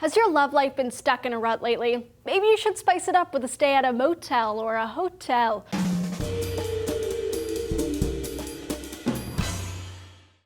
Has your love life been stuck in a rut lately? Maybe you should spice it up with a stay at a motel or a hotel.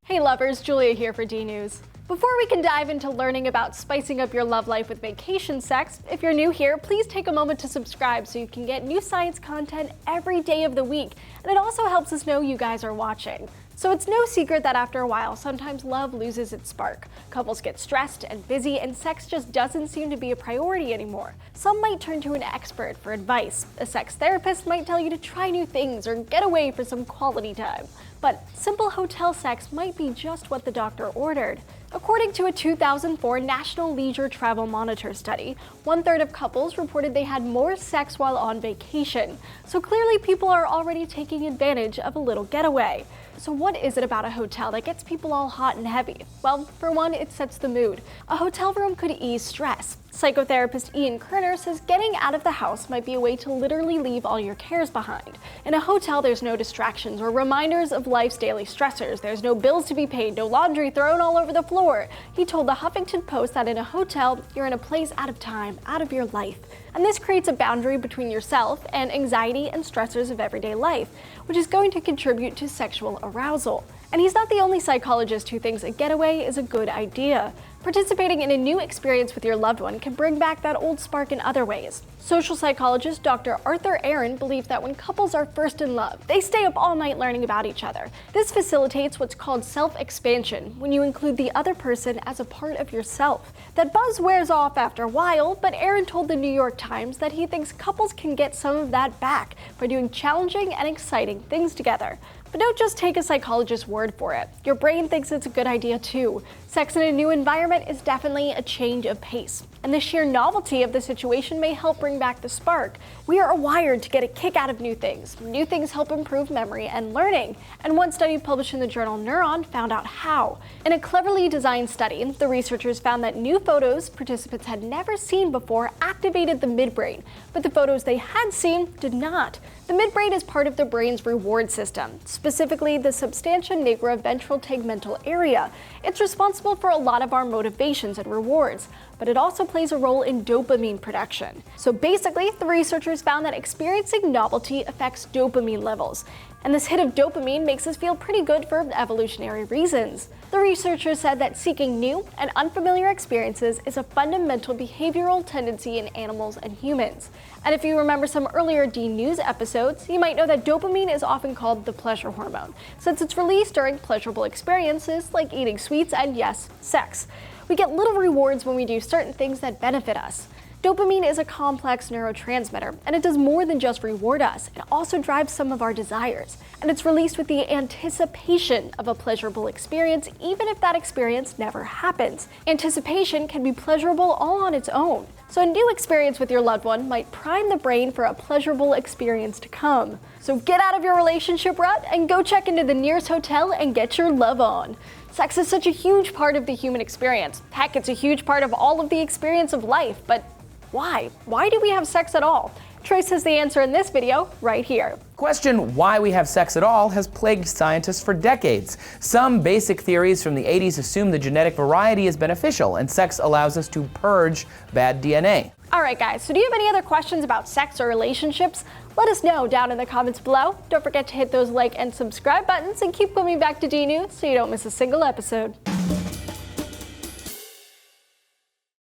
Hey lovers, Julia here for DNews. Before we can dive into learning about spicing up your love life with vacation sex, if you're new here, please take a moment to subscribe so you can get new science content every day of the week, and it also helps us know you guys are watching. So it's no secret that after a while, sometimes love loses its spark. Couples get stressed and busy, and sex just doesn't seem to be a priority anymore. Some might turn to an expert for advice. A sex therapist might tell you to try new things or get away for some quality time. But simple hotel sex might be just what the doctor ordered. According to a 2004 National Leisure Travel Monitor study, 1/3 of couples reported they had more sex while on vacation. So clearly people are already taking advantage of a little getaway. So what is it about a hotel that gets people all hot and heavy? Well, for one, it sets the mood. A hotel room could ease stress. Psychotherapist Ian Kerner says getting out of the house might be a way to literally leave all your cares behind. In a hotel, there's no distractions or reminders of life's daily stressors. There's no bills to be paid, no laundry thrown all over the floor. He told the Huffington Post that in a hotel, you're in a place out of time, out of your life. And this creates a boundary between yourself and anxiety and stressors of everyday life, which is going to contribute to sexual arousal. And he's not the only psychologist who thinks a getaway is a good idea. Participating in a new experience with your loved one can bring back that old spark in other ways. Social psychologist Dr. Arthur Aaron believes that when couples are first in love, they stay up all night learning about each other. This facilitates what's called self-expansion, when you include the other person as a part of yourself. That buzz wears off after a while, but Aaron told the New York Times that he thinks couples can get some of that back by doing challenging and exciting things together. But don't just take a psychologist's word for it. Your brain thinks it's a good idea too. Sex in a new environment is definitely a change of pace, and the sheer novelty of the situation may help bring back the spark. We are wired to get a kick out of new things. New things help improve memory and learning, and one study published in the journal Neuron found out how. In a cleverly designed study, the researchers found that new photos participants had never seen before activated the midbrain, but the photos they had seen did not. The midbrain is part of the brain's reward system, specifically the substantia nigra ventral tegmental area. It's responsible for a lot of our motivations and rewards, but it also plays a role in dopamine production. So basically, the researchers found that experiencing novelty affects dopamine levels, and this hit of dopamine makes us feel pretty good for evolutionary reasons. The researchers said that seeking new and unfamiliar experiences is a fundamental behavioral tendency in animals and humans. And if you remember some earlier DNews episodes, you might know that dopamine is often called the pleasure hormone, since it's released during pleasurable experiences like eating sweets and, yes, sex. We get little rewards when we do certain things that benefit us. Dopamine is a complex neurotransmitter, and it does more than just reward us. It also drives some of our desires, and it's released with the anticipation of a pleasurable experience, even if that experience never happens. Anticipation can be pleasurable all on its own. So a new experience with your loved one might prime the brain for a pleasurable experience to come. So get out of your relationship rut and go check into the nearest hotel and get your love on. Sex is such a huge part of the human experience. Heck, it's a huge part of all of the experience of life, but why? Why do we have sex at all? Trace has the answer in this video right here. Question why we have sex at all has plagued scientists for decades. Some basic theories from the 80s assume the genetic variety is beneficial and sex allows us to purge bad DNA. Alright guys, so do you have any other questions about sex or relationships? Let us know down in the comments below. Don't forget to hit those like and subscribe buttons and keep coming back to DNews so you don't miss a single episode.